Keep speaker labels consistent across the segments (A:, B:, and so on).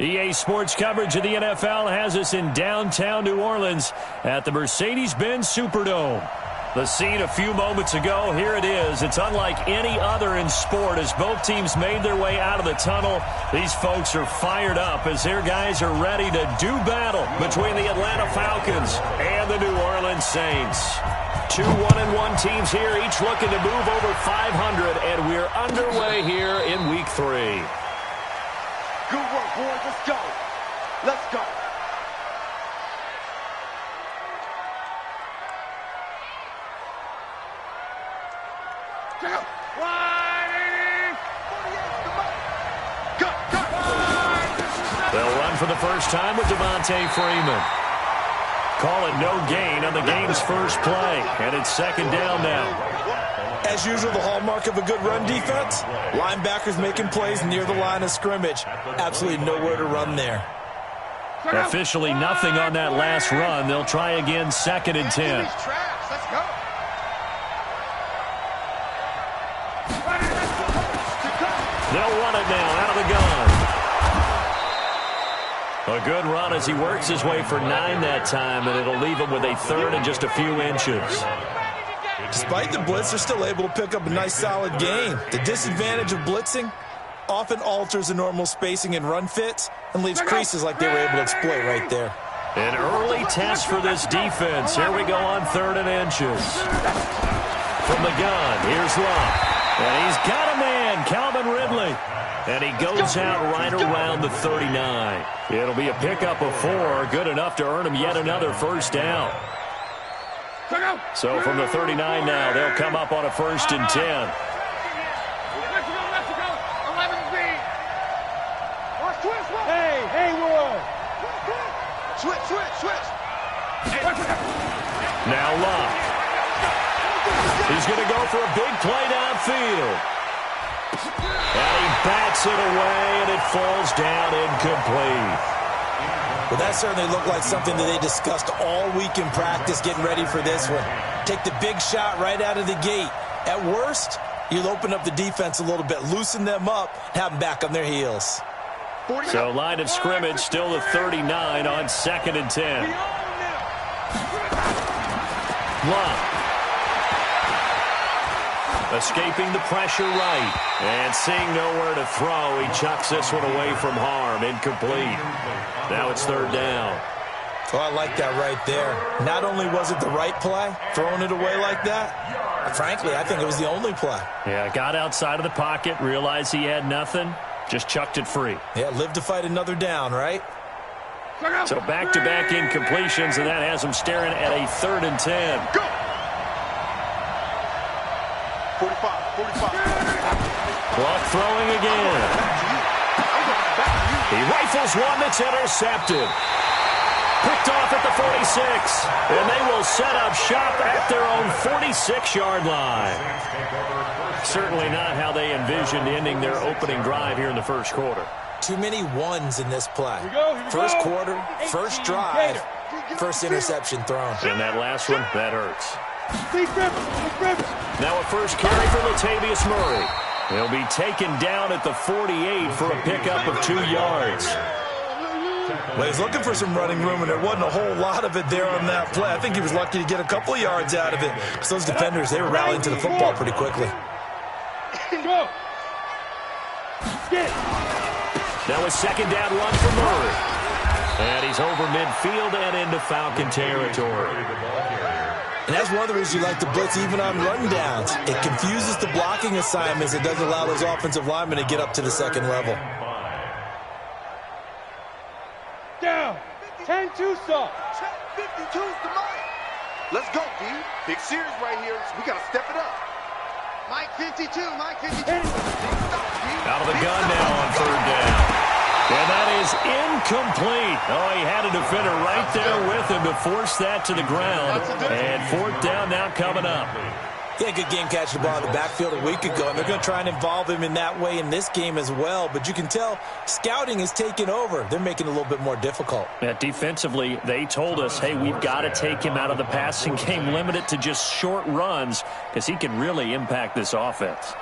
A: EA Sports coverage of the NFL has us in downtown New Orleans at the Mercedes-Benz Superdome. The scene a few moments ago, here it is. It's unlike any other in sport as both teams made their way out of the tunnel. These folks are fired up as their guys are ready to do battle between the Atlanta Falcons and the New Orleans Saints. Two 1-1 teams here, each looking to move over 500, and we're underway here in Week 3.
B: Good work, boys. Let's go. Let's go.
A: They'll run for the first time with Devontae Freeman. Call it no gain on the game's first play, and it's second down now.
C: As usual, the hallmark of a good run defense, linebackers making plays near the line of scrimmage. Absolutely nowhere to run there.
A: Officially nothing on that last run. They'll try again, second and 10.
B: Let's go.
A: They'll run it now out of the gun. A good run as he works his way for 9 that time, and it'll leave him with a third and just a few inches.
C: Despite the blitz, they're still able to pick up a nice, solid gain. The disadvantage of blitzing often alters the normal spacing and run fits and leaves creases like they were able to exploit right there.
A: An early test for this defense. Here we go on 3rd and inches. From the gun, here's Love. And he's got a man, Calvin Ridley. And he goes out right around the 39. It'll be a pickup of 4, good enough to earn him yet another first down. So from the 39 now, they'll come up on a 1st and 10.
B: Hey, Roy. Switch.
A: Now Love. He's going to go for a big play downfield. And he bats it away, and it falls down incomplete.
C: Well, that certainly looked like something that they discussed all week in practice getting ready for this one. Take the big shot right out of the gate. At worst, you'll open up the defense a little bit, loosen them up, have them back on their heels.
A: So line of scrimmage still the 39 on 2nd and 10. Love. Escaping the pressure right. And seeing nowhere to throw, he chucks this one away from harm. Incomplete. Now it's 3rd down.
C: Oh, I like that right there. Not only was it the right play, throwing it away like that, frankly, I think it was the only play.
A: Yeah, got outside of the pocket, realized he had nothing, just chucked it free.
C: Yeah, live to fight another down, right?
A: So back-to-back incompletions, and that has him staring at a 3rd and 10.
B: Go! 45.
A: Clock throwing again. He rifles one that's intercepted. Picked off at the 46. And they will set up shop at their own 46-yard line. Certainly not how they envisioned ending their opening drive here in the first quarter.
C: Too many ones in this play. First quarter, first drive, first interception thrown.
A: And that last one, that hurts. Now a first carry for Latavius Murray. He'll be taken down at the 48 for a pickup of 2 yards.
C: Well, he's looking for some running room, and there wasn't a whole lot of it there on that play. I think he was lucky to get a couple of yards out of it because those defenders, they were rallying to the football pretty quickly.
A: Now a second down run for Murray. And he's over midfield and into Falcon territory.
C: And that's one of the reasons you like to blitz even on run downs. It confuses the blocking assignments. It doesn't allow those offensive linemen to get up to the second level.
B: Down. 10-2 stop. 52's the mic. Let's go, D. Big series right here. We got to step it up. Mike 52.
A: Out of the gun now on 3rd down. And that is incomplete. Oh, he had a defender right there with him to force that to the ground. And 4th down now coming up.
C: He had a good game catching the ball in the backfield a week ago, and they're going to try and involve him in that way in this game as well. But you can tell scouting is taking over. They're making it a little bit more difficult.
A: Defensively, they told us, hey, we've got to take him out of the passing game, limit it to just short runs, because he can really impact this offense.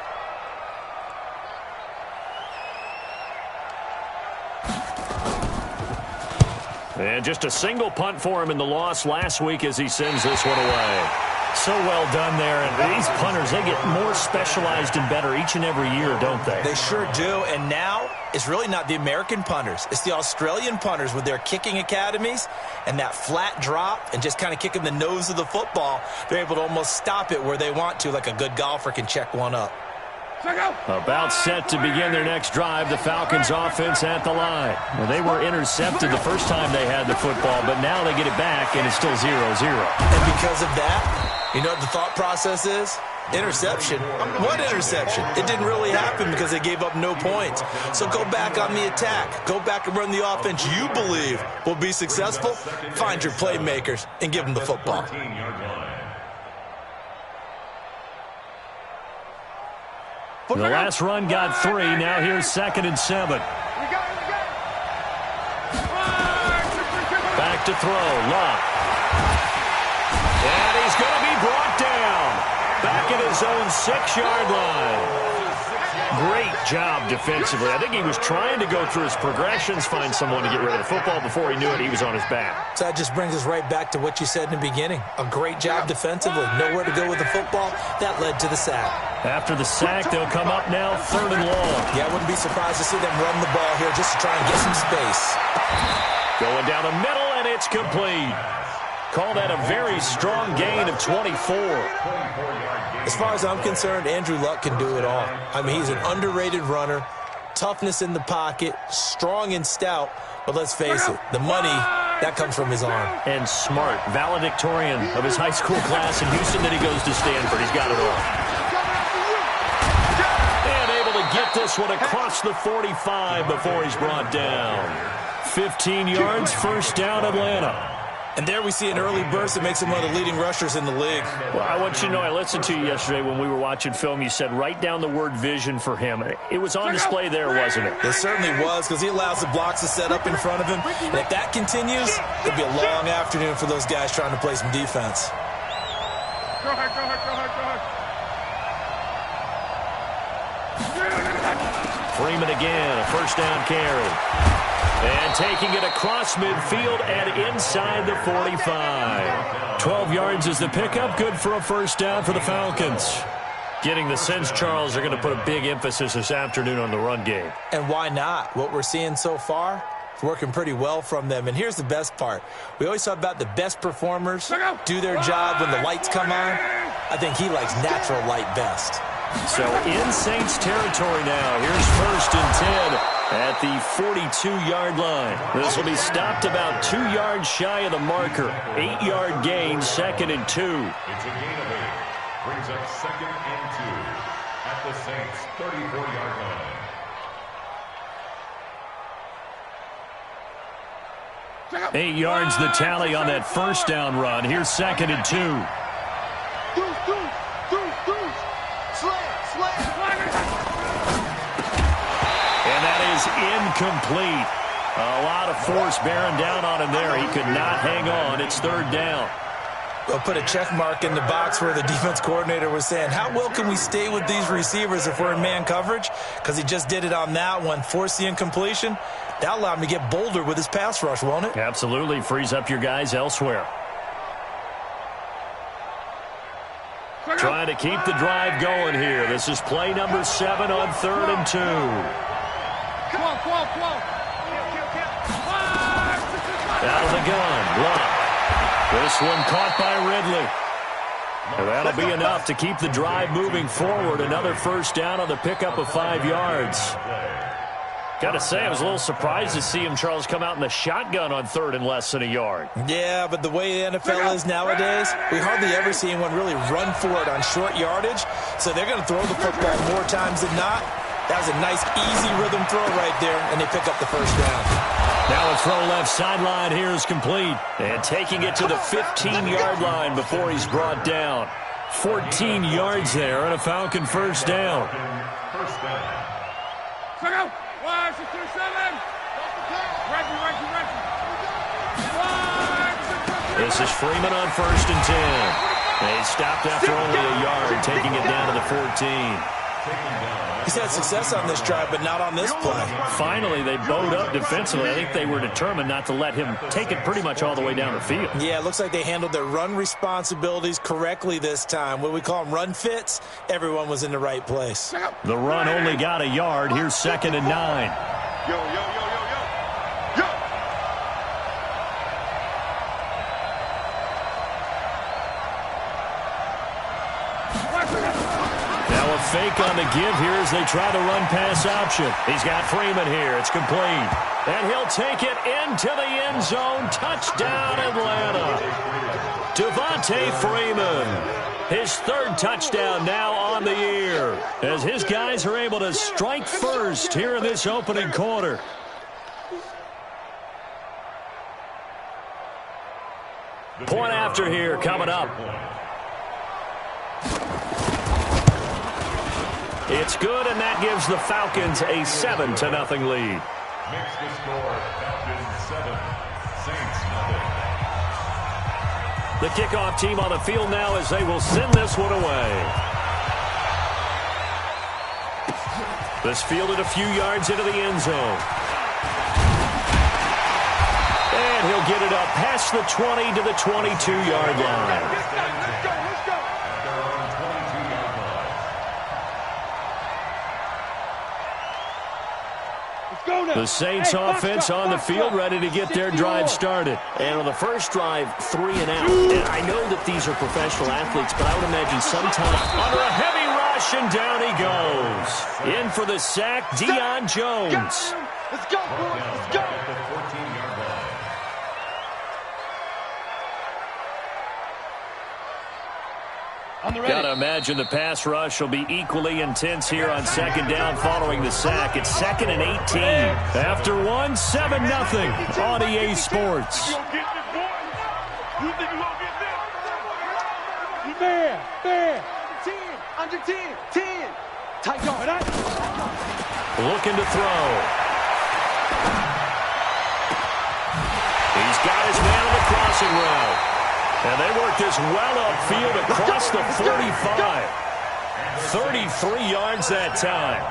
A: And just a single punt for him in the loss last week as he sends this one away. So well done there. And these punters, they get more specialized and better each and every year, don't they?
C: They sure do. And now it's really not the American punters. It's the Australian punters with their kicking academies and that flat drop and just kind of kicking the nose of the football. They're able to almost stop it where they want to, like a good golfer can check one up.
A: About set to begin their next drive, the Falcons offense at the line. Well, they were intercepted the first time they had the football, but now they get it back, and it's still 0-0.
C: And because of that, you know what the thought process is? Interception. What interception? It didn't really happen because they gave up no points. So go back on the attack. Go back and run the offense you believe will be successful. Find your playmakers and give them the football.
A: The last run got 3. Now here's 2nd and 7. Back to throw. Love. And he's going to be brought down. Back at his own 6-yard line. Great job defensively. I think he was trying to go through his progressions, find someone to get rid of the football. Before he knew it, he was on his back.
C: So that just brings us right back to what you said in the beginning. A great job defensively. Nowhere to go with the football. That led to the sack.
A: After the sack, they'll come up now 3rd and long.
C: Yeah, I wouldn't be surprised to see them run the ball here just to try and get some space.
A: Going down the middle, and it's complete. Call that a very strong gain of 24.
C: As far as I'm concerned, Andrew Luck can do it all. I mean, he's an underrated runner, toughness in the pocket, strong and stout, but let's face it, the money, that comes from his arm.
A: And smart, valedictorian of his high school class in Houston, then he goes to Stanford. He's got it all. And able to get this one across the 45 before he's brought down. 15 yards, 1st down, Atlanta.
C: And there we see an early burst that makes him one of the leading rushers in the league.
A: Well, I want you to know, I listened to you yesterday when we were watching film. You said write down the word vision for him. It was on display there, wasn't it?
C: It certainly was, because he allows the blocks to set up in front of him. And if that continues, it'll be a long afternoon for those guys trying to play some defense.
B: Go ahead, go ahead, go ahead, go ahead.
A: Freeman again, a 1st down carry. And taking it across midfield and inside the 45. 12 yards is the pickup. Good for a 1st down for the Falcons. Getting the sense, Charles, they're going to put a big emphasis this afternoon on the run game.
C: And why not? What we're seeing so far, it's working pretty well from them. And here's the best part. We always talk about the best performers do their job when the lights come on. I think he likes natural light best.
A: So in Saints territory now. Here's 1st and 10 at the 42-yard line. This will be stopped about 2 yards shy of the marker. 8-yard gain, 2nd and 2.
D: It's a gain of 8. Brings up 2nd and 2 at the Saints' 34-yard line.
A: 8 yards the tally on that 1st down run. Here's 2nd and 2. And that is incomplete. A lot of force bearing down on him there. He could not hang on. It's 3rd down.
C: I'll put a check mark in the box where the defense coordinator was saying, how well can we stay with these receivers if we're in man coverage? Because he just did it on that one, forced the incompletion. That allowed him to get bolder with his pass rush, won't it?
A: Absolutely. Frees up your guys elsewhere. Trying to keep the drive going here. This is play number 7 on 3rd and 2.
B: Come on, come on, come on.
A: Out of the gun. Love. This one caught by Ridley. And that'll be enough to keep the drive moving forward. Another 1st down on the pickup of 5 yards. Got to say, I was a little surprised to see him, Charles, come out in the shotgun on 3rd and less than a yard.
C: Yeah, but the way the NFL is nowadays, we hardly ever see anyone really run for it on short yardage. So they're going to throw the football more times than not. That was a nice, easy rhythm throw right there, and they pick up the 1st down.
A: Now a throw left sideline here is complete. And taking it to the 15-yard line before he's brought down. 14 yards there and a Falcon 1st down.
B: Check out. 1, 6, 2, 7.
A: This is Freeman on 1st and 10. They stopped after only a yard, taking it down to the 14.
C: He's had success on this drive, but not on this play.
A: Finally, they bowed up defensively. I think they were determined not to let him take it pretty much all the way down the field.
C: Yeah, it looks like they handled their run responsibilities correctly this time. What we call them run fits, everyone was in the right place.
A: The run only got a yard. Here's 2nd and 9.
B: Yo, yo, yo, yo, yo. Yo.
A: Now a fake on the give here as they try the run-pass option. He's got Freeman here. It's complete. And he'll take it into the end zone. Touchdown, Atlanta. Devontae Freeman. His 3rd touchdown now on the year as his guys are able to strike first here in this opening quarter. Point after here coming up. It's good, and that gives the Falcons a 7-0 lead.
D: Makes the score Falcons 7, Saints 0.
A: The kickoff team on the field now as they will send this one away. This fielded a few yards into the end zone. And he'll get it up past the 20 to the 22-yard line. The Saints offense on the field ready to get their drive started. And on the first drive, 3 and out. And I know that these are professional athletes, but I would imagine sometime under a heavy rush, and down he goes. In for the sack, Deion Jones.
B: Let's go, boys. Let's go.
A: Got to imagine the pass rush will be equally intense here on 2nd down following the sack. It's 2nd and 18. After one, 7-0 on EA Sports.
B: Fair. 10. Under 10. 10. Tight yard.
A: Looking to throw. He's got his man on the crossing route. And they work this well upfield across the 45. 33 yards that time.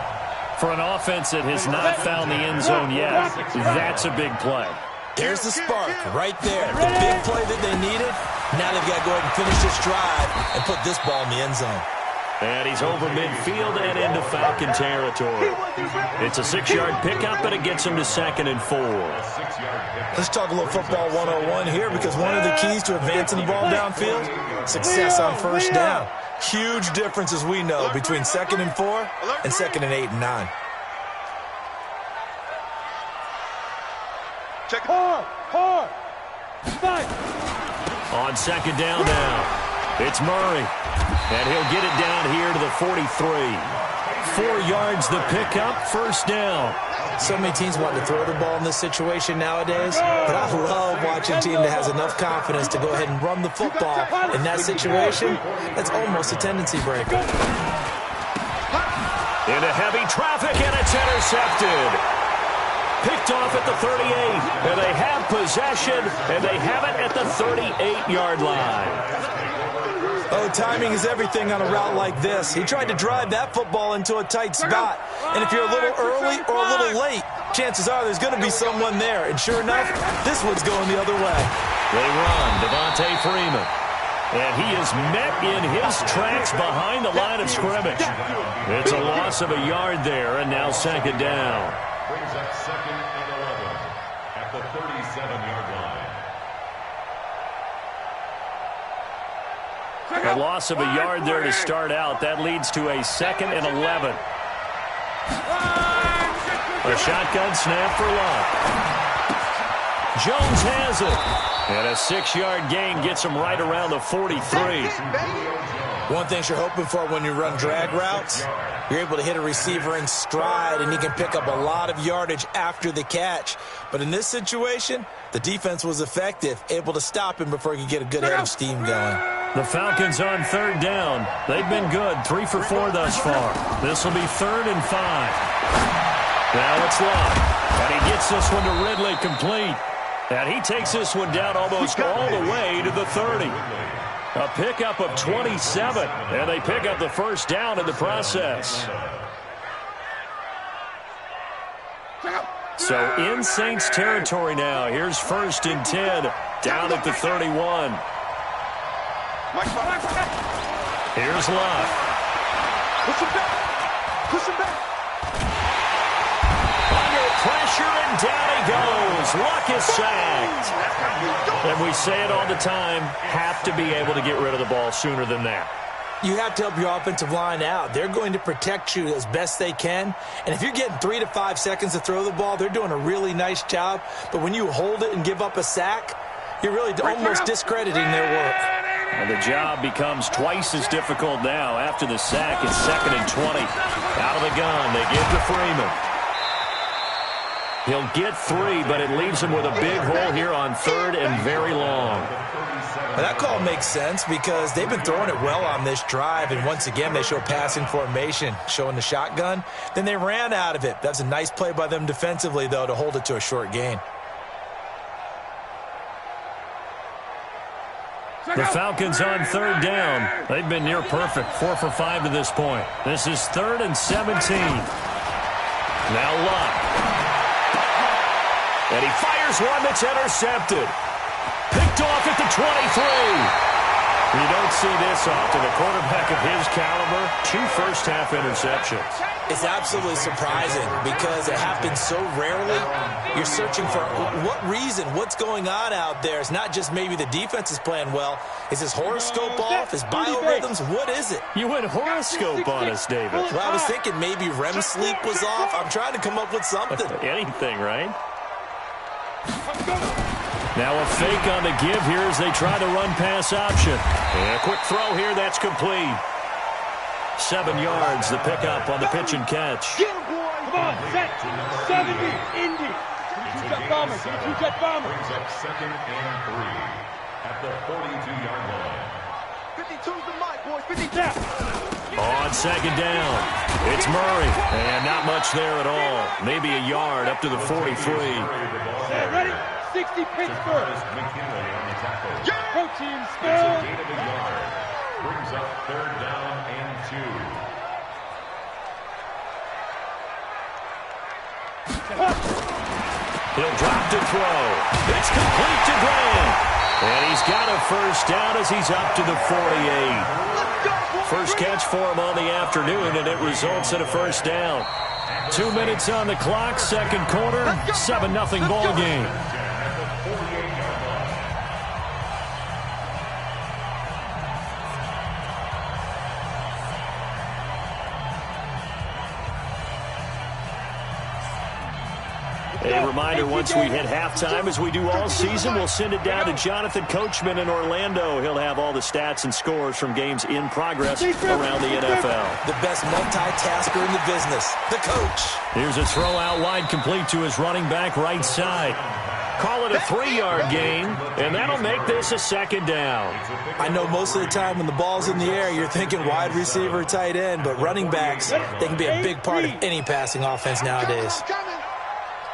A: For an offense that has not found the end zone yet, that's a big play.
C: There's the spark right there. The big play that they needed. Now they've got to go ahead and finish this drive and put this ball in the end zone.
A: And he's over midfield and into Falcon territory. It's a 6-yard pickup, but it gets him to 2nd and 4.
C: Let's talk a little football 101 here, because one of the keys to advancing the ball downfield, success on first down. Huge difference, as we know, between 2nd and 4 and 2nd and 8 and 9.
B: Check hard. Fight.
A: On 2nd down now. It's Murray. And he'll get it down here to the 43. 4 yards the pickup, 1st down.
C: So many teams want to throw the ball in this situation nowadays, but I love watching a team that has enough confidence to go ahead and run the football in that situation. That's almost a tendency breaker.
A: Into heavy traffic, and it's intercepted. Picked off at the 38, and they have possession, and they have it at the 38-yard line.
C: Oh, timing is everything on a route like this. He tried to drive that football into a tight spot. And if you're a little early or a little late, chances are there's going to be someone there. And sure enough, this one's going the other way.
A: They run, Devontae Freeman. And he is met in his tracks behind the line of scrimmage. It's a loss of a yard there, and now 2nd down.
D: Brings up 2nd and 11 at the 37-yard line.
A: A loss of a yard there to start out. That leads to a 2nd and 11. A shotgun snap for Love. Jones has it. And a 6-yard gain gets him right around the 43.
C: One thing you're hoping for when you run drag routes, you're able to hit a receiver in stride, and he can pick up a lot of yardage after the catch. But in this situation, the defense was effective, able to stop him before he could get a good head of steam going.
A: The Falcons on 3rd down. They've been good, 3 for 4 thus far. This will be 3rd and 5. Now it's Love. And he gets this one to Ridley complete. And he takes this one down almost all the way to the 30. A pickup of 27, and they pick up the first down in the process. So in Saints territory now. Here's 1st and 10, down at the 31. Here's Love.
B: Push him back. Push him back.
A: Under pressure, and down he goes. Luck is sacked. And we say it all the time, have to be able to get rid of the ball sooner than that.
C: You have to help your offensive line out. They're going to protect you as best they can. And if you're getting 3 to 5 seconds to throw the ball, they're doing a really nice job. But when you hold it and give up a sack, you're really almost discrediting their work.
A: And the job becomes twice as difficult now after the sack. It's 2nd and 20. Out of the gun, they give to Freeman. He'll get 3, but it leaves him with a big hole here on 3rd and very long.
C: Well, that call makes sense because they've been throwing it well on this drive, and once again they show passing formation, showing the shotgun. Then they ran out of it. That's a nice play by them defensively, though, to hold it to a short gain.
A: The Falcons on 3rd down. They've been near perfect, 4 for 5 to this point. This is 3rd and 17. Now Luck. And he fires one that's intercepted. Picked off at the 23. You don't see this often. A quarterback of his caliber, 2 first-half interceptions.
C: It's absolutely surprising because it happens so rarely. You're searching for what reason, what's going on out there. It's not just maybe the defense is playing well. Is his horoscope off? His biorhythms? What is it?
A: You went horoscope on us, David.
C: Well, I was thinking maybe REM sleep was off. I'm trying to come up with something.
A: Anything, right? Now a fake on the give here as they try the run-pass option. And a quick throw here, that's complete. 7 yards, the pickup on the pitch and catch.
B: Get him, boy. Come on, set. 70, Indy. Two-jet bomber. Two-jet bomber.
D: Brings up 2nd and 3 at the 42-yard line.
B: 52's the mic, boys. 50 down.
A: On 2nd down, it's Murray. And not much there at all. Maybe a yard up to the 43.
B: Ready? 60 Pittsburgh. Protein spill.
D: Gain of a yard. Brings up 3rd down and 2.
A: He'll drop to throw. It's complete to Grant. And he's got a first down as he's up to the 48. First catch for him on the afternoon, and it results in a first down. 2 minutes on the clock, 2nd quarter, 7-0 ball game. A reminder, once we hit halftime, as we do all season, we'll send it down to Jonathan Coachman in Orlando. He'll have all the stats and scores from games in progress around the NFL.
C: The best multitasker in the business, the coach.
A: Here's a throw out wide, complete to his running back right side. Call it a 3-yard gain, and that'll make this a 2nd down.
C: I know most of the time when the ball's in the air, you're thinking wide receiver, tight end, but running backs, they can be a big part of any passing offense nowadays.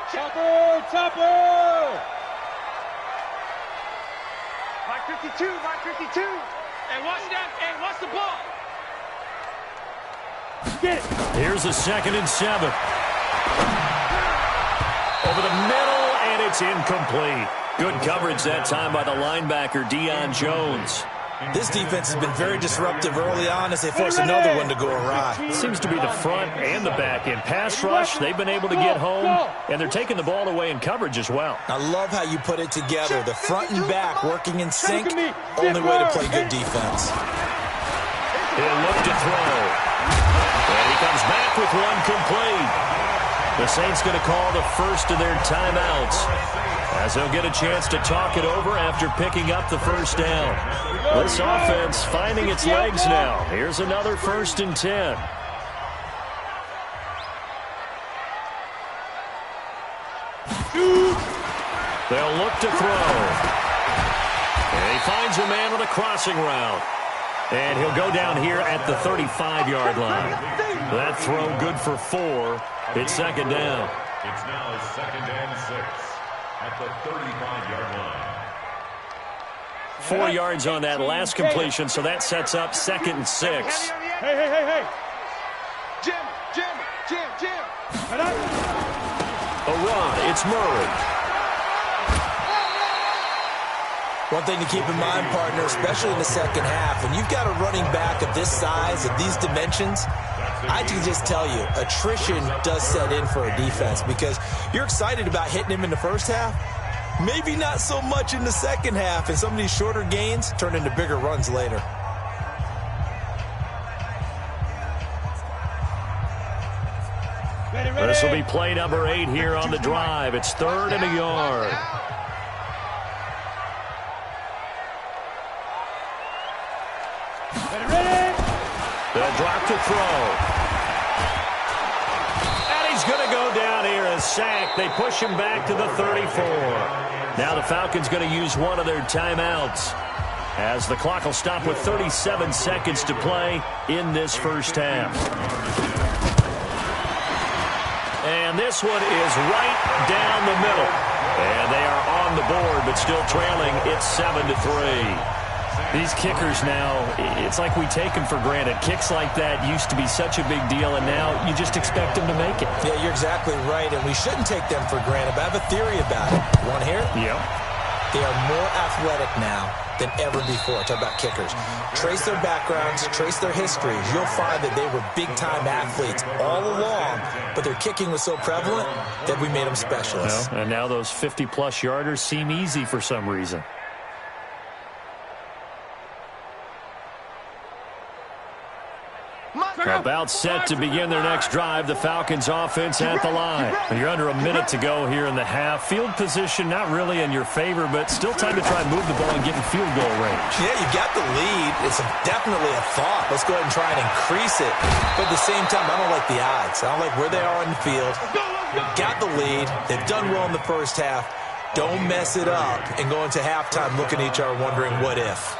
B: Chopper, chopper! Mike 52, Mike 52. And watch that, and watch the ball. Get it.
A: Here's a 2nd and 7. Over the middle, and it's incomplete. Good coverage that time by the linebacker, Deion Jones.
C: This defense has been very disruptive early on as they force another one to go awry.
A: It seems to be the front and the back end. Pass rush, they've been able to get home, and they're taking the ball away in coverage as well.
C: I love how you put it together. The front and back working in sync, only way to play good defense.
A: He'll look to throw. And he comes back with one complete. The Saints going to call the first of their timeouts, as they'll get a chance to talk it over after picking up the first down. This offense finding its legs now. Here's another 1st and 10. They'll look to throw. And he finds a man on a crossing route. And he'll go down here at the 35-yard line. That throw good for 4. It's 2nd down.
D: It's now 2nd and 6 at the 35-yard line.
A: 4 yards on that last completion, so that sets up 2nd and 6.
B: Hey. Jim.
A: A run. It's Murray.
C: One thing to keep in mind, partner, especially in the second half, when you've got a running back of this size, of these dimensions, I can just tell you, attrition does set in for a defense because you're excited about hitting him in the first half. Maybe not so much in the second half, and some of these shorter gains turn into bigger runs later.
A: This will be play number 8 here on the drive. It's 3rd and a yard. They'll drop to throw. And he's going to go down here and sack. They push him back to the 34. Now the Falcons going to use one of their timeouts as the clock will stop with 37 seconds to play in this first half. And this one is right down the middle. And they are on the board, but still trailing. It's 7-3. These kickers now, it's like we take them for granted. Kicks like that used to be such a big deal, and now you just expect them to make it.
C: Yeah, you're exactly right, and we shouldn't take them for granted. But I have a theory about it. You want to hear it?
A: Yep.
C: They are more athletic now than ever before. Talk about kickers. Trace their backgrounds, trace their histories. You'll find that they were big-time athletes all along, but their kicking was so prevalent that we made them specialists.
A: Well, and now those 50-plus yarders seem easy for some reason. About set to begin their next drive. The Falcons offense at the line. You're under a minute to go here in the half. Field position not really in your favor, but still time to try and move the ball and get in field goal range.
C: Yeah, you got the lead. It's definitely a thought. Let's go ahead and try and increase it. But at the same time, I don't like the odds. I don't like where they are on the field. Got the lead. They've done well in the first half. Don't mess it up and go into halftime looking at each other wondering what if.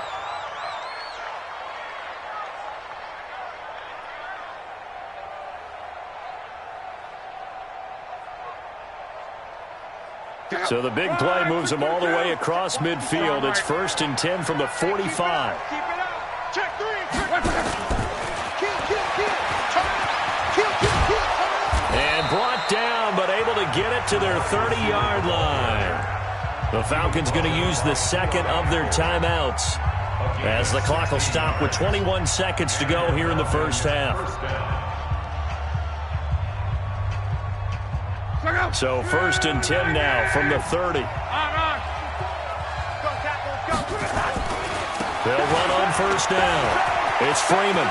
A: So the big play moves them all the way across midfield. It's 1st and 10 from the 45.
B: Keep it up. Check 3.
A: And brought down, but able to get it to their 30-yard line. The Falcons going to use the second of their timeouts as the clock will stop with 21 seconds to go here in the first half. So 1st and 10 now from the 30. They'll run on 1st down. It's Freeman.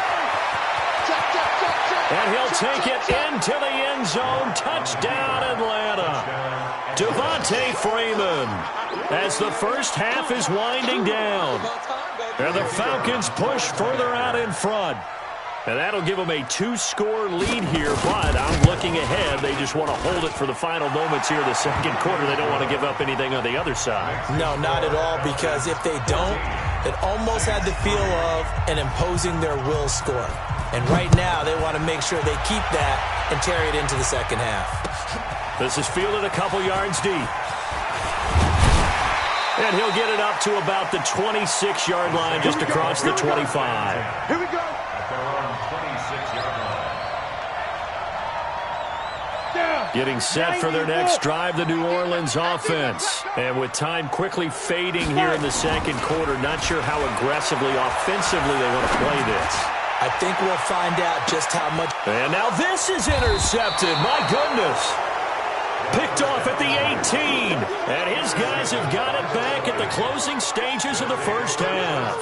A: And he'll take it into the end zone. Touchdown, Atlanta. Devontae Freeman as the first half is winding down. And the Falcons push further out in front. And that'll give them a 2-score lead here, but I'm looking ahead. They just want to hold it for the final moments here of the second quarter. They don't want to give up anything on the other side. No, not at all, because if they don't, it almost had the feel of an imposing their will score. And right now, they want to make sure they keep that and carry it into the second half. This is fielded a couple yards deep. And he'll get it up to about the 26-yard line, just across the 25.
B: Here we go.
A: Getting set for their next drive, the New Orleans offense. And with time quickly fading here in the second quarter, not sure how aggressively, offensively they want to play this.
C: I think we'll find out just how much.
A: And now this is intercepted. My goodness. Picked off at the 18. And his guys have got it back at the closing stages of the first half.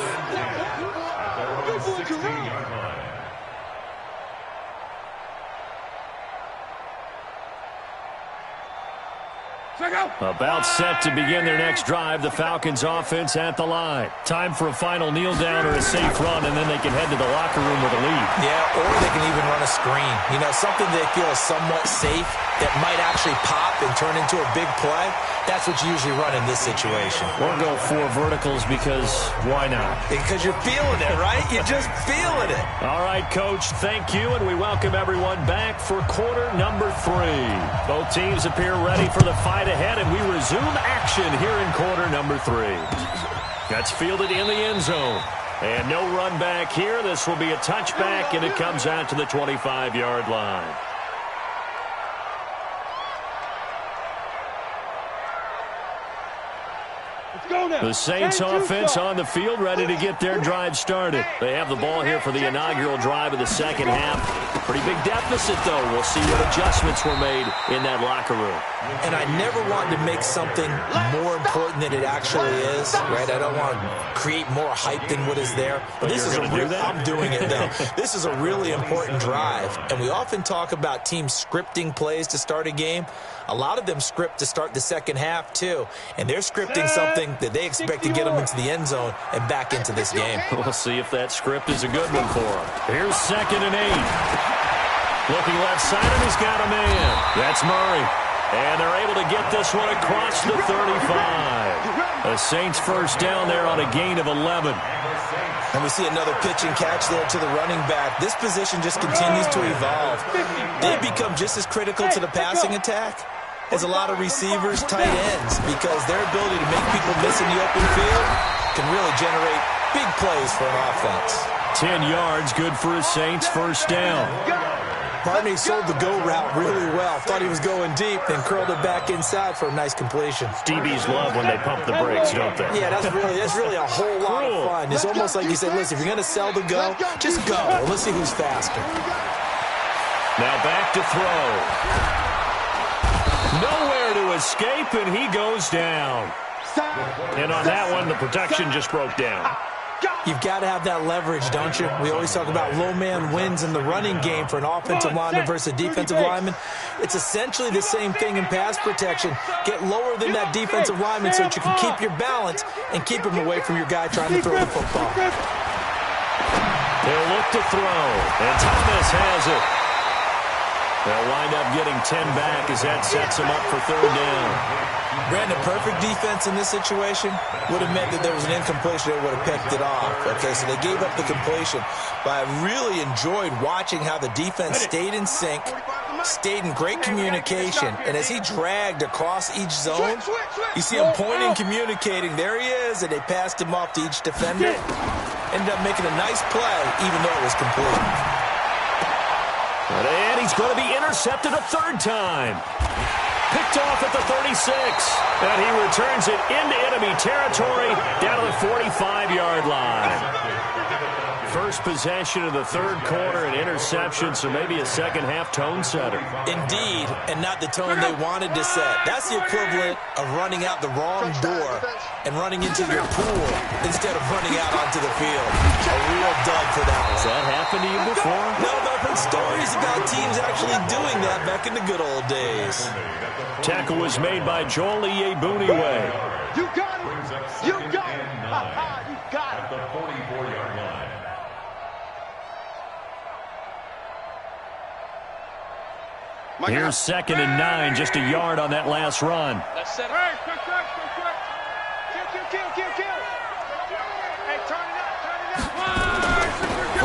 A: About set to begin their next drive, the Falcons offense at the line. Time for a final kneel down or a safe run, and then they can head to the locker room with a lead.
C: Yeah, or they can even run a screen. You know, something they feel is somewhat safe that might actually pop and turn into a big play. That's what you usually run in this situation.
A: Or go 4 verticals because why not?
C: Because you're feeling it, right? You're just feeling it.
A: All right, Coach, thank you, and we welcome everyone back for quarter number 3. Both teams appear ready for the fight ahead, and we resume action here in quarter number 3. That's fielded in the end zone. And no run back here. This will be a touchback, and it comes out to the 25-yard line. The Saints offense on the field, ready to get their drive started. They have the ball here for the inaugural drive of the second half. Pretty big deficit, though. We'll see what adjustments were made in that locker room.
C: And I never wanted to make something more important than it actually is, right? I don't want to create more hype than what is there. But this is I'm doing it, though. This is a really important drive. And we often talk about teams scripting plays to start a game. A lot of them script to start the second half, too. And they're scripting something that they expect to get them into the end zone and back into this game.
A: We'll see if that script is a good one for them. Here's 2nd and 8. Looking left side, and he's got a man. That's Murray. And they're able to get this one across the 35. The Saints first down there on a gain of 11.
C: And we see another pitch and catch there to the running back. This position just continues to evolve. They become just as critical to the passing attack as a lot of receivers, tight ends, because their ability to make people miss in the open field can really generate big plays for an offense.
A: 10 yards, good for his Saints, first down.
C: Barney sold the go route really well. Thought he was going deep, then curled it back inside for a nice completion.
A: DBs love when they pump the brakes, don't they?
C: Yeah, that's really a whole lot of fun. It's almost like you said, listen, if you're going to sell the go, just go. Let's see who's faster.
A: Now back to throw. Nowhere to escape, and he goes down. And on that one, the protection just broke down.
C: You've got to have that leverage, don't you? We always talk about low man wins in the running game for an offensive lineman versus a defensive lineman. It's essentially the same thing in pass protection. Get lower than that defensive lineman so that you can keep your balance and keep him away from your guy trying to throw the football.
A: They'll look to throw, and Thomas has it. They'll wind up getting 10 back as that sets them up for third down.
C: Brandon, perfect defense in this situation would have meant that there was an incompletion that would have picked it off. Okay, so they gave up the completion. But I really enjoyed watching how the defense stayed in sync, stayed in great communication. And as he dragged across each zone, you see him pointing, communicating. There he is, and they passed him off to each defender. Ended up making a nice play, even though it was complete.
A: And he's going to be intercepted a third time. Picked off at the 36. And he returns it into enemy territory down to the 45-yard line. First possession of the third quarter, an interception, so maybe a second-half tone setter.
C: Indeed, and not the tone they wanted to set. That's the equivalent of running out the wrong door and running into your pool instead of running out onto the field. A real dud for that one.
A: Has that happened to you before?
C: No, but I've heard stories about teams actually doing that back in the good old days.
A: Tackle was made by Joel Iyebuniwe.
B: You got it. You got it. You got it.
D: At the 44-yard line.
A: Here's 2nd and 9, just a yard on that last run.
B: Let's set it. Quick. Kill. Hey, turn it up.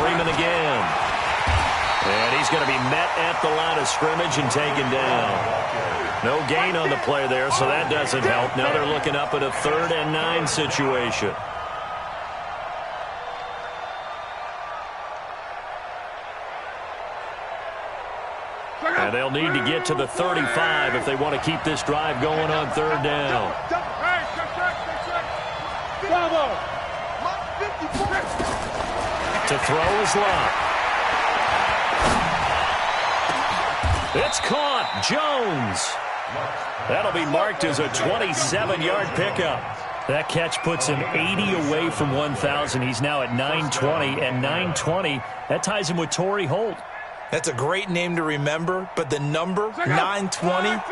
A: Freeman again. And he's going to be met at the line of scrimmage and taken down. No gain on the play there, so that doesn't help. Now they're looking up at a 3rd and 9 situation. And they'll need to get to the 35 if they want to keep this drive going on 3rd down. To throw is Locke. It's caught. Jones. That'll be marked as a 27-yard pickup. That catch puts him 80 away from 1,000. He's now at 920, and 920, that ties him with Torrey Holt.
C: That's a great name to remember, but the number, 920,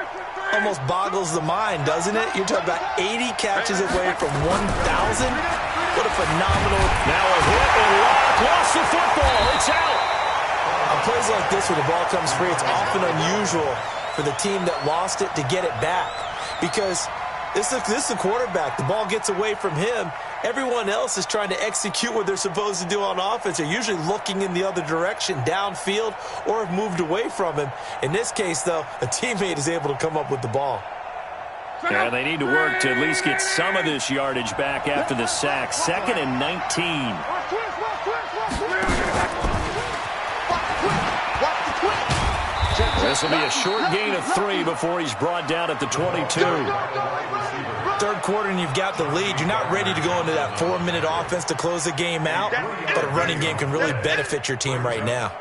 C: almost boggles the mind, doesn't it? You're talking about 80 catches away from 1,000? What a phenomenal...
A: Now a hit, and Locke lost the football. It's out.
C: On plays like this, when the ball comes free, it's often unusual for the team that lost it to get it back. Because this is the quarterback. The ball gets away from him. Everyone else is trying to execute what they're supposed to do on offense. They're usually looking in the other direction, downfield, or have moved away from him. In this case, though, a teammate is able to come up with the ball.
A: And they need to work to at least get some of this yardage back after the sack. 2nd and 19. This will be a short gain of 3 before he's brought down at the 22.
C: Third quarter and you've got the lead. You're not ready to go into that 4-minute offense to close the game out, but a running game can really benefit your team right now.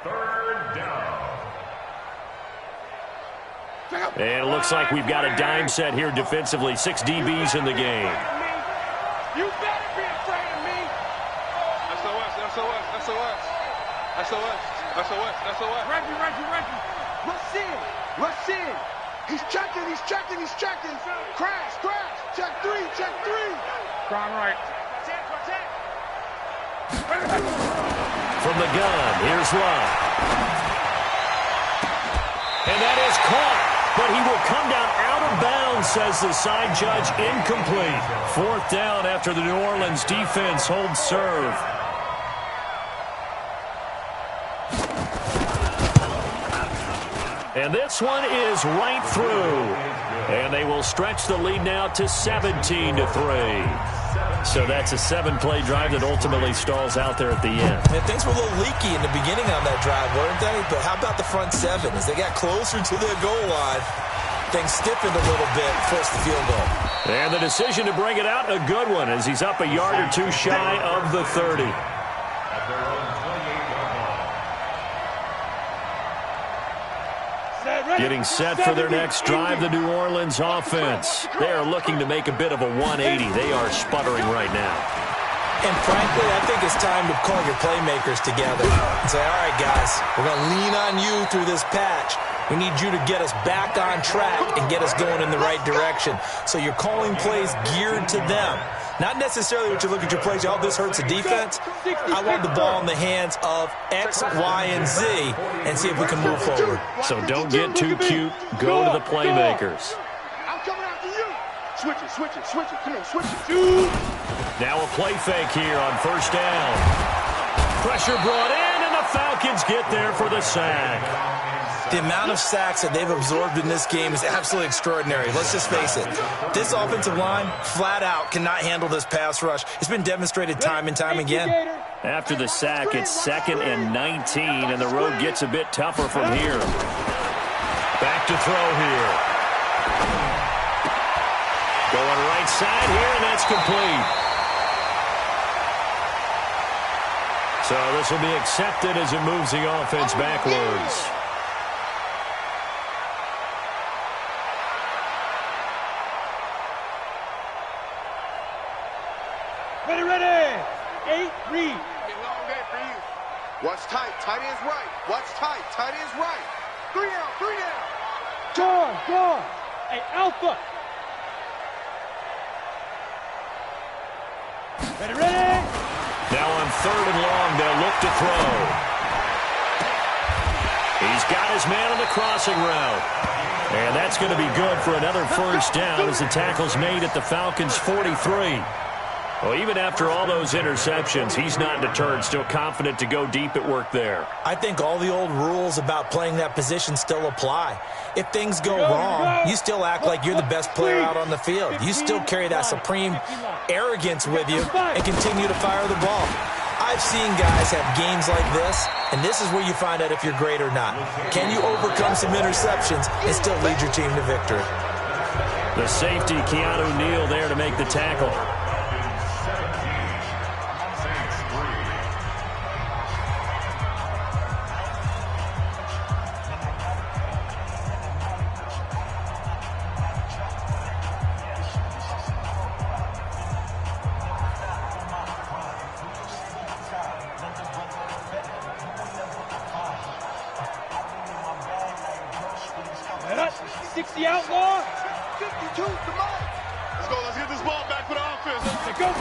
A: And it looks like we've got a dime set here defensively. 6 DBs in the game.
B: You better be afraid of me. SOS, SOS, SOS. SOS, SOS, SOS. Reggie. Rush in, rush in. He's checking. Crash. Check 3. Crown right.
A: From the gun, here's Love. And that is caught. But he will come down out of bounds, says the side judge. Incomplete. 4th down after the New Orleans defense holds serve. And this one is right through. And they will stretch the lead now to 17-3. So that's a 7-play drive that ultimately stalls out there at the end.
C: And things were a little leaky in the beginning on that drive, weren't they? But how about the front 7? As they got closer to the goal line, things stiffened a little bit, forced the field goal.
A: And the decision to bring it out, a good one, as he's up a yard or 2 shy of the 30. Getting set for their next drive, the New Orleans offense. They are looking to make a bit of a 180. They are sputtering right now.
C: And frankly, I think it's time to call your playmakers together and say, all right, guys, we're going to lean on you through this patch. We need you to get us back on track and get us going in the right direction. So you're calling plays geared to them. Not necessarily what you look at your plays, oh, this hurts the defense. I want the ball in the hands of X, Y, and Z and see if we can move forward.
A: So don't get too cute. Go to the playmakers.
B: I'm coming after you. Switch it. Come on, switch it.
A: Now a play fake here on 1st down. Pressure brought in, and the Falcons get there for the sack.
C: The amount of sacks that they've absorbed in this game is absolutely extraordinary. Let's just face it. This offensive line, flat out, cannot handle this pass rush. It's been demonstrated time and time again.
A: After the sack, it's 2nd and 19, and the road gets a bit tougher from here. Back to throw here. Going right side here, and that's complete. So this will be accepted as it moves the offense backwards.
B: Ready. 8, read. Long day for you. Watch tight. Tight end's right. Watch tight. Tight end's right. 3 down. Guard. Hey, Alpha. Ready.
A: Now on 3rd and long, they'll look to throw. He's got his man on the crossing route. And that's going to be good for another 1st down as the tackle's made at the Falcons' 43. Well, even after all those interceptions, he's not deterred, still confident to go deep at work there.
C: I think all the old rules about playing that position still apply. If things go wrong, you still act like you're the best player out on the field. You still carry that supreme arrogance with you and continue to fire the ball. I've seen guys have games like this, and this is where you find out if you're great or not. Can you overcome some interceptions and still lead your team to victory?
A: The safety, Keanu Neal, there to make the tackle.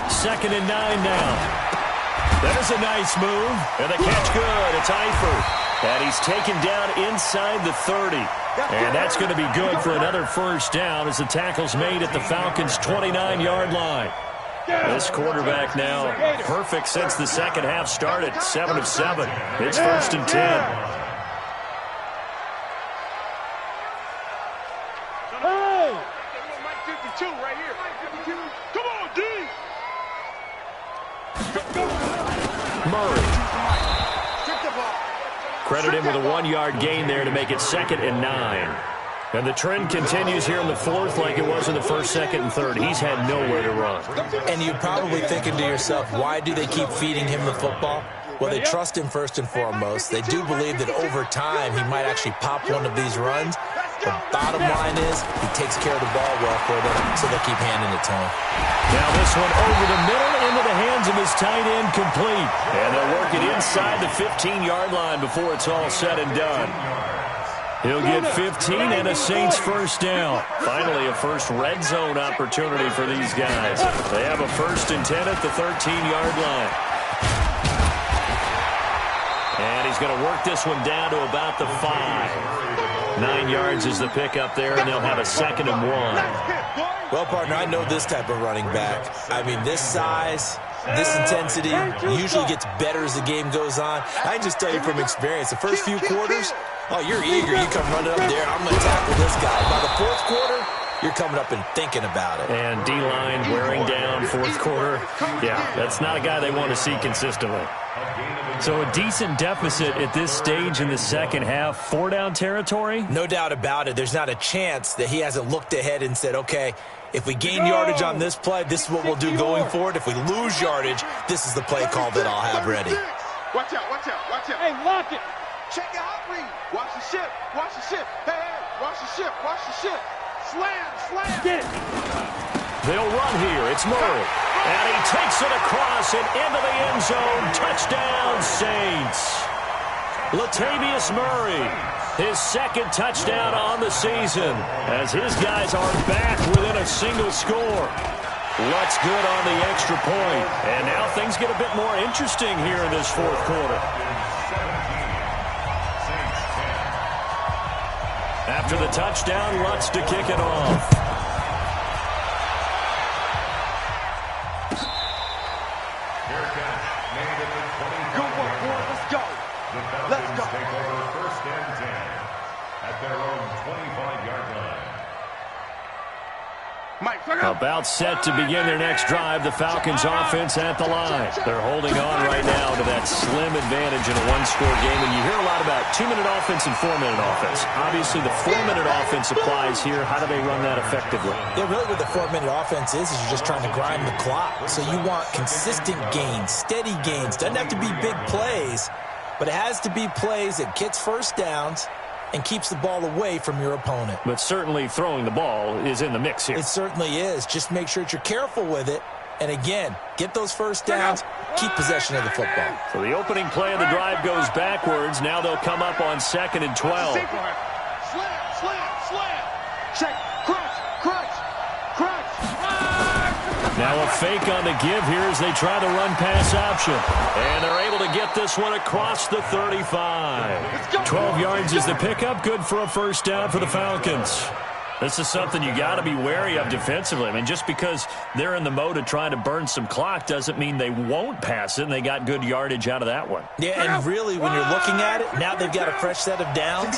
A: Second and 9 now. There's a nice move. And the catch good. It's Eifert. And he's taken down inside the 30. And that's going to be good for another 1st down as the tackle's made at the Falcons' 29-yard line. This quarterback now perfect since the second half started. 7 of 7. It's 1st and 10.
B: right here. Come on, D.
A: Murray. Credit him with a 1-yard gain there to make it 2nd and 9. And the trend continues here in the 4th like it was in the 1st, 2nd, and 3rd. He's had nowhere to run.
C: And you're probably thinking to yourself, why do they keep feeding him the football? Well, they trust him first and foremost. They do believe that over time he might actually pop one of these runs. The bottom line is he takes care of the ball well for them, so they'll keep handing it to him.
A: Now this one over the middle into the hands of his tight end, complete. And they'll work it inside the 15-yard line before it's all said and done. He'll get 15 and a Saints first down. Finally, a first red zone opportunity for these guys. They have a 1st and 10 at the 13-yard line. And he's going to work this one down to about the 5. 9 yards is the pickup there, and they'll have a 2nd and 1.
C: Well, partner, I know this type of running back. I mean, this size, this intensity usually gets better as the game goes on. I can just tell you from experience, the first few quarters, oh, you're eager. You come running up there. I'm going to tackle this guy. By the 4th quarter, you're coming up and thinking about it.
A: And D-line wearing down 4th quarter. Yeah, that's not a guy they want to see consistently. So a decent deficit at this stage in the second half. 4-down territory?
C: No doubt about it. There's not a chance that he hasn't looked ahead and said, okay, if we gain yardage on this play, this is what we'll do going forward. If we lose yardage, this is the play call that I'll have ready.
B: Watch out, watch out, watch out. Hey, lock it. Check your hot read. Watch the ship, watch the ship. Hey, hey, watch the ship, watch the ship. Slam, slam. Get it.
A: They'll run here. It's Murray. And he takes it across and into the end zone. Touchdown, Saints. Latavius Murray, his 2nd touchdown on the season, as his guys are back within a single score. Lutz good on the extra point. And now things get a bit more interesting here in this 4th quarter. After the touchdown, Lutz to kick it off.
B: Let's go.
D: Take over 1st and 10 at their own 25-yard line.
A: About set to begin their next drive. The Falcons offense at the line. They're holding on right now to that slim advantage in a 1-score game. And you hear a lot about 2-minute offense and 4-minute offense. Obviously, the 4-minute offense applies here. How do they run that effectively?
C: Yeah, really what the 4-minute offense is you're just trying to grind the clock. So you want consistent gains, steady gains. Doesn't have to be big plays, but it has to be plays that gets first downs and keeps the ball away from your opponent.
A: But certainly throwing the ball is in the mix here.
C: It certainly is. Just make sure that you're careful with it. And again, get those first downs, keep possession of the football.
A: So the opening play of the drive goes backwards. Now they'll come up on 2nd and 12.
B: Slam, slam, slam. Check, crunch, crunch, crunch.
A: Now a fake on the give here as they try the run-pass option. And they're able to get this one across the 35. 12 yards is the pickup. Good for a first down for the Falcons. This is something you got to be wary of defensively. I mean, just because they're in the mode of trying to burn some clock doesn't mean they won't pass it, and they got good yardage out of that one.
C: Yeah, and really, when you're looking at it, now they've got a fresh set of downs.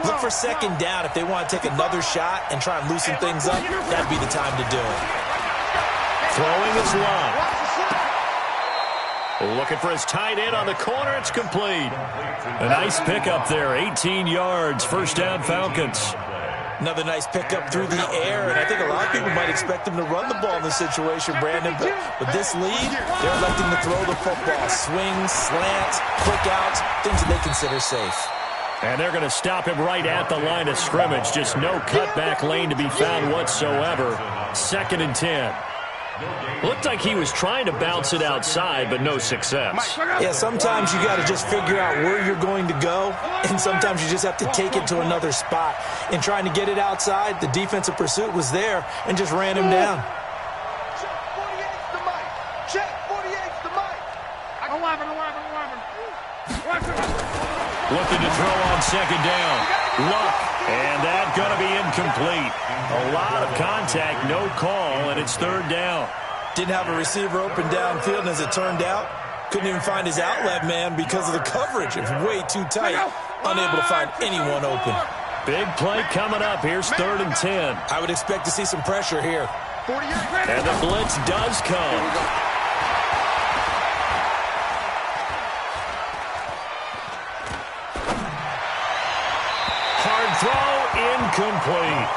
C: Look for 2nd down if they want to take another shot and try and loosen things up. That'd be the time to do it.
A: Throwing is Love. Looking for his tight end on the corner. It's complete. A nice pickup there. 18 yards. First down, Falcons.
C: Another nice pickup through the air, and I think a lot of people might expect them to run the ball in this situation, Brandon. But with this lead, they're electing to throw the football. Swings, slants, quick outs, things that they consider safe.
A: And they're going to stop him right at the line of scrimmage. Just no cutback lane to be found whatsoever. 2nd and 10. Looked like he was trying to bounce it outside, but no success.
C: Yeah, sometimes you got to just figure out where you're going to go, and sometimes you just have to take it to another spot. In trying to get it outside, the defensive pursuit was there and just ran him down.
B: Check 48's the mic. Check 48's the mic. 11.
A: Looking to throw on 2nd down. Luck, and that going to be incomplete. A lot of contact, no call, and it's 3rd down.
C: Didn't have a receiver open downfield, and as it turned out, couldn't even find his outlet man because of the coverage. It was way too tight, unable to find anyone open.
A: Big play coming up. Here's 3rd and 10.
C: I would expect to see some pressure here.
A: And the blitz does come. Hard throw, incomplete.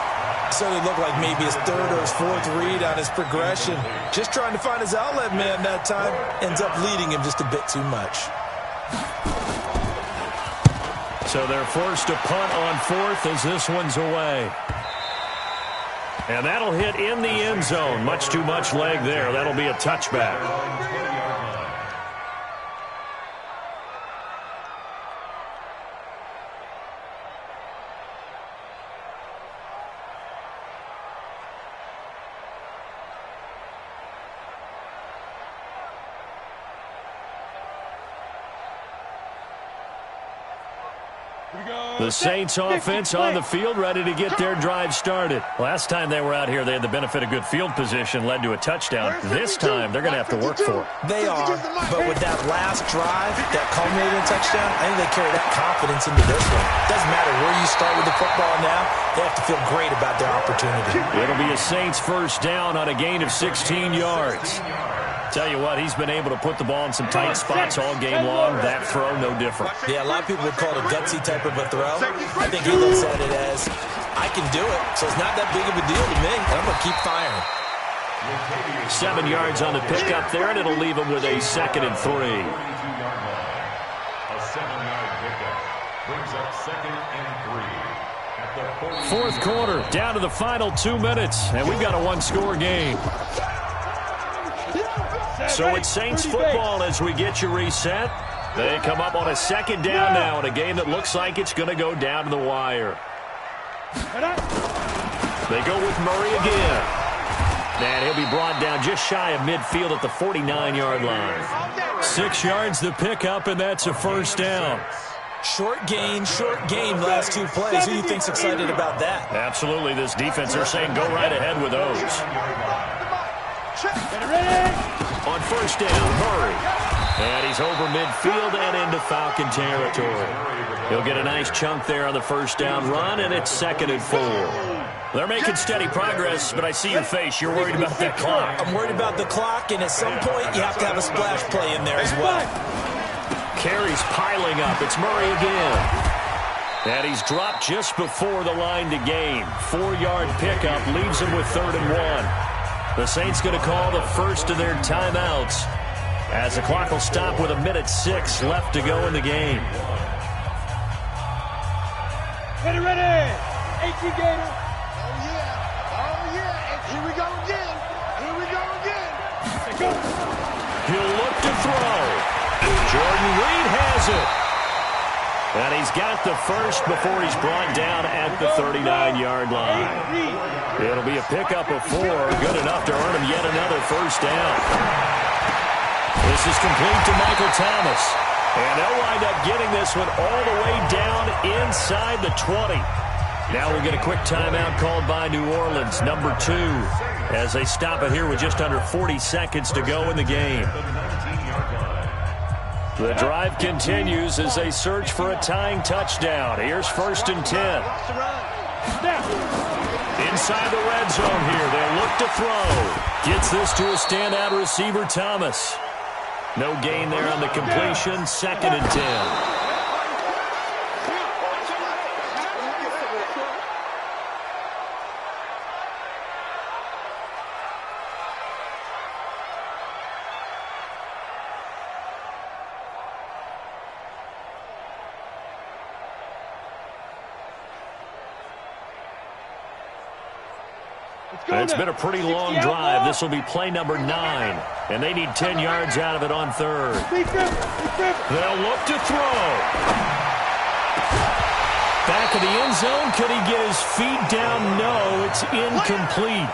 C: So it looked like maybe his third or his fourth read on his progression. Just trying to find his outlet man that time. Ends up leading him just a bit too much.
A: So they're forced to punt on fourth as this one's away. And that'll hit in the end zone. Much too much leg there. That'll be a touchback. The Saints offense on the field, ready to get their drive started. Last time they were out here, they had the benefit of good field position, led to a touchdown. This time, they're going to have to work for it.
C: They are, but with that last drive, that culminated in touchdown, I think they carry that confidence into this one. Doesn't matter where you start with the football now, they have to feel great about their opportunity.
A: It'll be a Saints first down on a gain of 16 yards. Tell you what, he's been able to put the ball in some tight spots all game long. That throw, no different.
C: Yeah, a lot of people would call it a gutsy type of a throw. I think he looks at it as, I can do it, so it's not that big of a deal to me, and I'm going to keep firing.
A: 7 yards on the pickup there, and it'll leave him with a 2nd and 3.
D: A 7-yard pickup brings up 2nd and 3 at the
A: fourth quarter, down to the final 2 minutes, and we've got a one-score game. So it's Saints football as we get you reset. They come up on a 2nd down now in a game that looks like it's going to go down to the wire. They go with Murray again. And he'll be brought down just shy of midfield at the 49-yard line. 6 yards the pickup, and that's a first down.
C: Short gain last 2 plays. Who do you think's excited about that?
A: Absolutely. This defense, they're saying go right ahead with those. On first down, Murray. And he's over midfield and into Falcon territory. He'll get a nice chunk there on the first down run, and it's 2nd and 4. They're making steady progress, but I see your face. You're worried about that clock.
C: I'm worried about the clock, and at some point, you have to have a splash play in there as well.
A: Carries piling up. It's Murray again. And he's dropped just before the line to gain. 4-yard pickup leaves him with 3rd and 1. The Saints going to call the first of their timeouts as the clock will stop with 1:06 left to go in the game.
B: Ready. 18 Gator. Oh, yeah. And here we go again.
A: He'll look to throw. Jordan Reed has it. And he's got the first before he's brought down at the 39-yard line. It'll be a pickup of 4, good enough to earn him yet another first down. This is complete to Michael Thomas. And they'll wind up getting this one all the way down inside the 20. Now we'll get a quick timeout called by New Orleans, number 2, as they stop it here with just under 40 seconds to go in the game. The drive continues as they search for a tying touchdown. Here's 1st and 10. Inside the red zone here, they'll look to throw. Gets this to a standout receiver, Thomas. No gain there on the completion, 2nd and 10. It's been a pretty long drive. This will be play number 9. And they need 10 yards out of it on 3rd. They'll look to throw. Back of the end zone. Could he get his feet down? No, it's incomplete.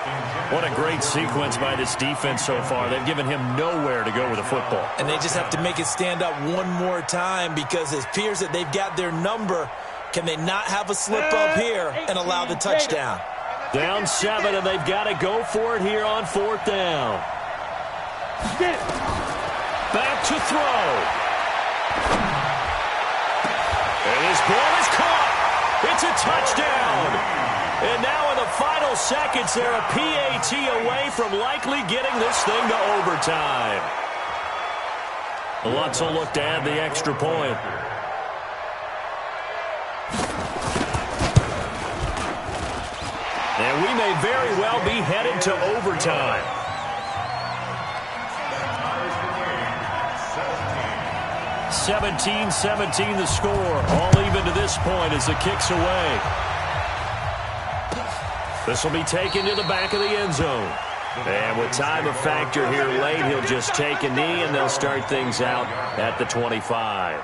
A: What a great sequence by this defense so far. They've given him nowhere to go with the football.
C: And they just have to make it stand up one more time because it appears that they've got their number. Can they not have a slip up here and allow the touchdown?
A: Down 7, and they've got to go for it here on 4th down. Back to throw. And his ball is caught. It's a touchdown. And now in the final seconds, they're a PAT away from likely getting this thing to overtime. Lutz will look to add the extra point. And we may very well be headed to overtime. 17-17 the score. All even to this point as the kick's away. This will be taken to the back of the end zone. And with time a factor here late, he'll just take a knee and they'll start things out at the 25.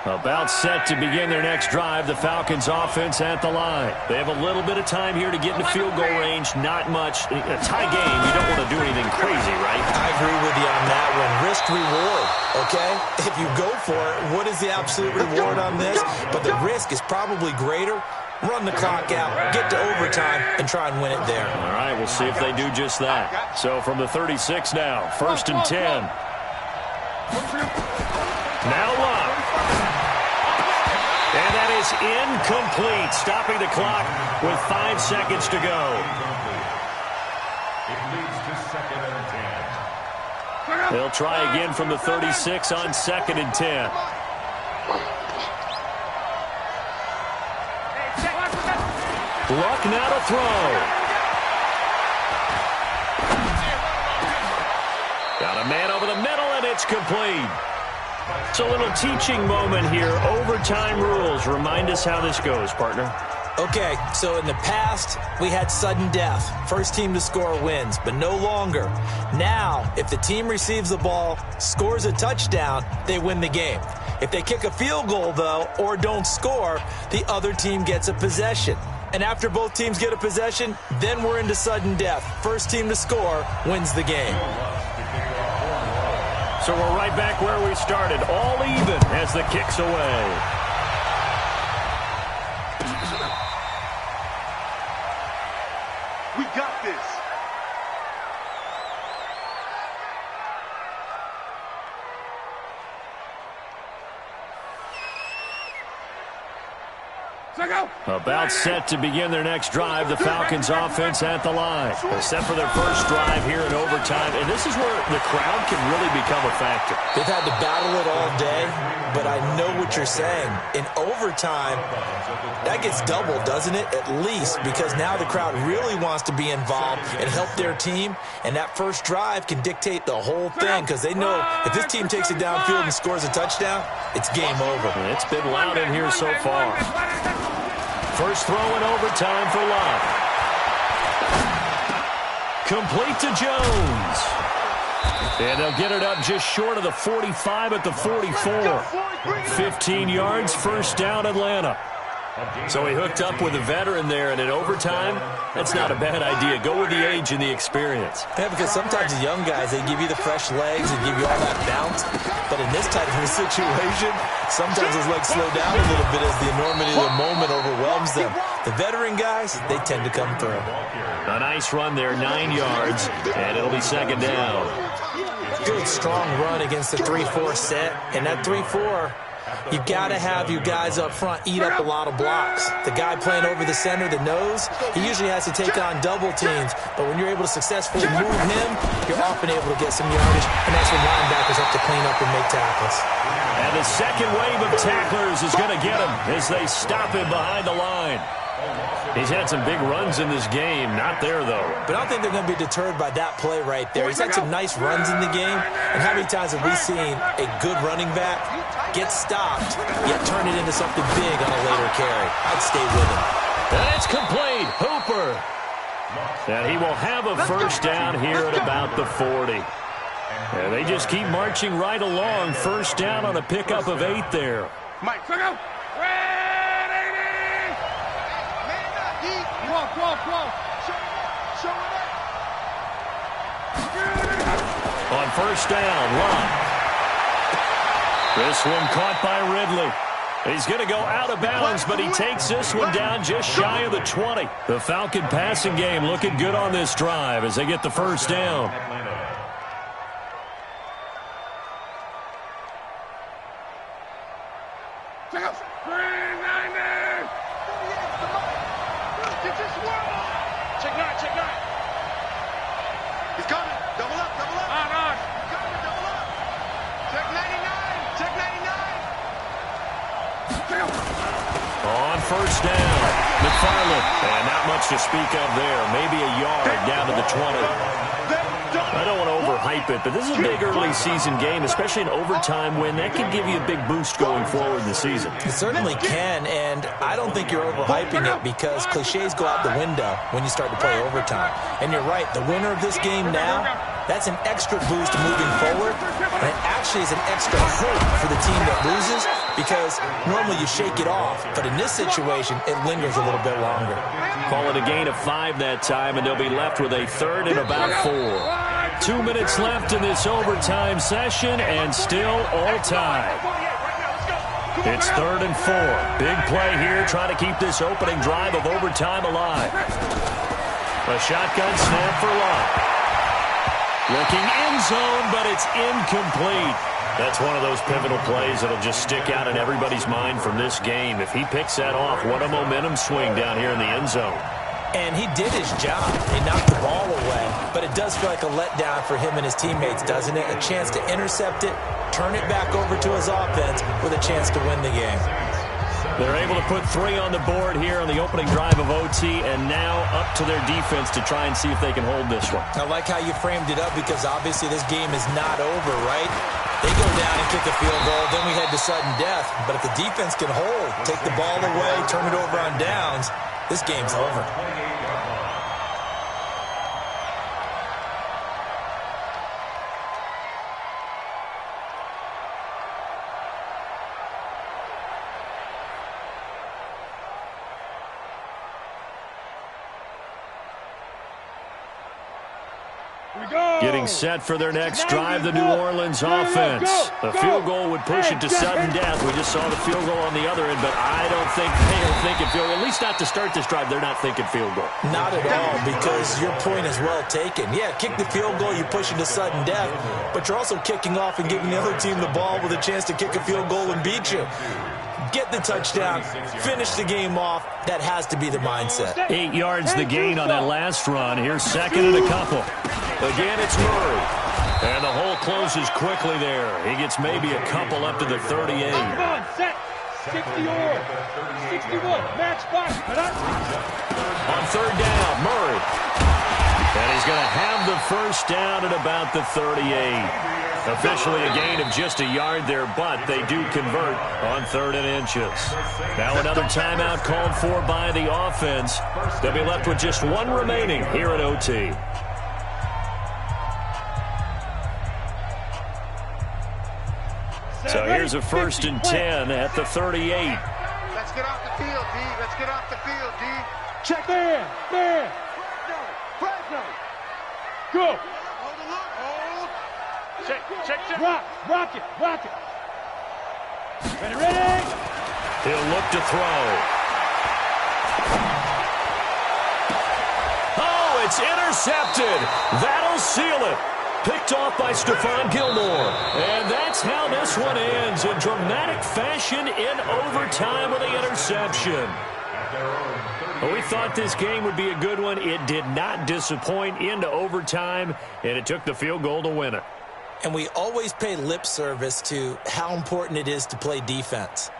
A: About set to begin their next drive. The Falcons offense at the line. They have a little bit of time here to get into field goal range. Not much. A tie game, you don't want to do anything crazy, right?
C: I agree with you on that one. Risk reward, okay? If you go for it, what is the absolute reward on this? But the risk is probably greater. Run the clock out, get to overtime, and try and win it there.
A: All right, we'll see if they do just that. So from the 36 now, 1st and 10. Now Love. And that is incomplete, stopping the clock with 5 seconds to go.
D: It leads to 2nd and 10.
A: They'll try again from the 36 on 2nd and 10. Luck now to throw. Got a man over the middle, and it's complete. It's a little teaching moment here. Overtime rules. Remind us how this goes, partner.
C: Okay, so in the past, we had sudden death. First team to score wins, but no longer. Now, if the team receives the ball, scores a touchdown, they win the game. If they kick a field goal, though, or don't score, the other team gets a possession. And after both teams get a possession, then we're into sudden death. First team to score wins the game.
A: So we're right back where we started, all even as the kick's away.
B: We got this.
A: About set to begin their next drive. The Falcons offense at the line. They're set for their first drive here in overtime. And this is where the crowd can really become a factor.
C: They've had to battle it all day, but I know what you're saying. In overtime, that gets doubled, doesn't it? At least, because now the crowd really wants to be involved and help their team. And that first drive can dictate the whole thing because they know if this team takes it downfield and scores a touchdown, it's game over.
A: It's been loud in here so far. First throw in overtime for Love. Complete to Jones. And they'll get it up just short of the 45 at the 44. 15 yards, first down Atlanta. So he hooked up with a veteran there, and in overtime, that's not a bad idea. Go with the age and the experience.
C: Yeah, because sometimes the young guys, they give you the fresh legs and give you all that bounce. But in this type of a situation, sometimes those legs slow down a little bit as the enormity of the moment overwhelms them. The veteran guys, they tend to come through.
A: A nice run there, 9 yards, and it'll be second down.
C: Good, strong run against the 3-4 set. And that 3-4, you've got to have you guys up front eat up a lot of blocks. The guy playing over the center, the nose, he usually has to take on double teams. But when you're able to successfully move him, you're often able to get some yardage. And that's when linebackers have to clean up and make tackles.
A: And the second wave of tacklers is going to get him as they stop him behind the line. He's had some big runs in this game. Not there, though.
C: But I don't think they're going to be deterred by that play right there. He's had some nice runs in the game. And how many times have we seen a good running back get stopped, yet turn it into something big on a later carry? I'd stay with him.
A: And it's complete. Hooper. And he will have a first down here at about the 40. And they just keep marching right along. First down on a pickup of 8 there.
B: Mike, go. Come on. Show it up.
A: On first down, Love. This one caught by Ridley. He's going to go out of bounds, but he takes this one down just shy of the 20. The Falcon passing game looking good on this drive as they get the first down.
B: Check nine. He's coming. Double up. On. He's coming. Double up. Check 99.
A: On first down, McFarland. And not much to speak of there. Maybe a yard down to the 20. I don't want to overhype it, but this is a big early season game, especially an overtime win. That can give you a big boost going forward in the season.
C: It certainly can, and I don't think you're overhyping it because cliches go out the window when you start to play overtime. And you're right, the winner of this game now, that's an extra boost moving forward, and it actually is an extra hope for the team that loses because normally you shake it off, but in this situation, it lingers a little bit longer.
A: Call it a gain of 5 that time, and they'll be left with a third and about 4. 2 minutes left in this overtime session, and still all tied. It's 3rd and 4. Big play here, trying to keep this opening drive of overtime alive. A shotgun snap for Lott. Looking end zone, but it's incomplete. That's one of those pivotal plays that'll just stick out in everybody's mind from this game. If he picks that off, what a momentum swing down here in the end zone.
C: And he did his job. He knocked the ball away. But it does feel like a letdown for him and his teammates, doesn't it? A chance to intercept it, turn it back over to his offense with a chance to win the game.
A: They're able to put 3 on the board here on the opening drive of OT, and now up to their defense to try and see if they can hold this one.
C: I like how you framed it up because obviously this game is not over, right? They go down and kick a field goal, then we head to sudden death. But if the defense can hold, take the ball away, turn it over on downs, this game's over.
A: Getting set for their next drive, the New Orleans offense. The field goal would push it to sudden death. We just saw the field goal on the other end, but I don't think they are thinking field goal. At least not to start this drive. They're not thinking field goal.
C: Not at all, because your point is well taken. Yeah, kick the field goal, you push it to sudden death, but you're also kicking off and giving the other team the ball with a chance to kick a field goal and beat you. Get the touchdown, finish the game off. That has to be the mindset.
A: 8 yards the gain on that last run. Here's 2nd and a couple. Again, it's Murray. And the hole closes quickly there. He gets maybe a couple up to the 38.
B: Come on, set. 60 or 61. Match box.
A: On 3rd down, Murray. And he's going to have the first down at about the 38. Officially a gain of just a yard there, but they do convert on 3rd and inches. Now another timeout called for by the offense. They'll be left with just 1 remaining here at OT. So here's a 1st and 10 at the 38.
B: Let's get off the field, D. Let's get off the field, D. Check man. Fresno. Go. Hold the look. Hold. Check. Rock it. Ready.
A: He'll look to throw. Oh, it's intercepted. That'll seal it. Picked off by Stephon Gilmore. And that's how this one ends in dramatic fashion in overtime with the interception. Well, we thought this game would be a good one. It did not disappoint into overtime, and it took the field goal to win it.
C: And we always pay lip service to how important it is to play defense.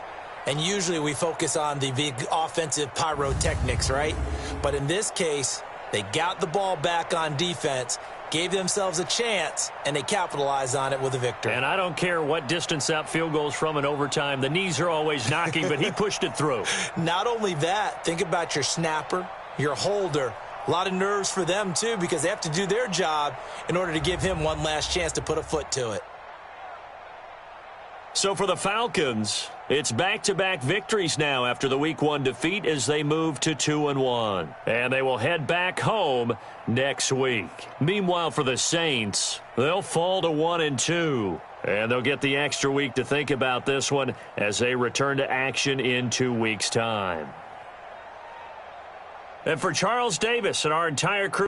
C: And usually we focus on the big offensive pyrotechnics, right? But in this case, they got the ball back on defense, gave themselves a chance, and they capitalized on it with a victory.
A: And I don't care what distance that field goes from in overtime. The knees are always knocking, but he pushed it through.
C: Not only that, think about your snapper, your holder. A lot of nerves for them, too, because they have to do their job in order to give him one last chance to put a foot to it.
A: So for the Falcons, it's back-to-back victories now after the Week 1 defeat as they move to 2-1. And they will head back home next week. Meanwhile, for the Saints, they'll fall to 1-2. And they'll get the extra week to think about this one as they return to action in 2 weeks' time. And for Charles Davis and our entire crew,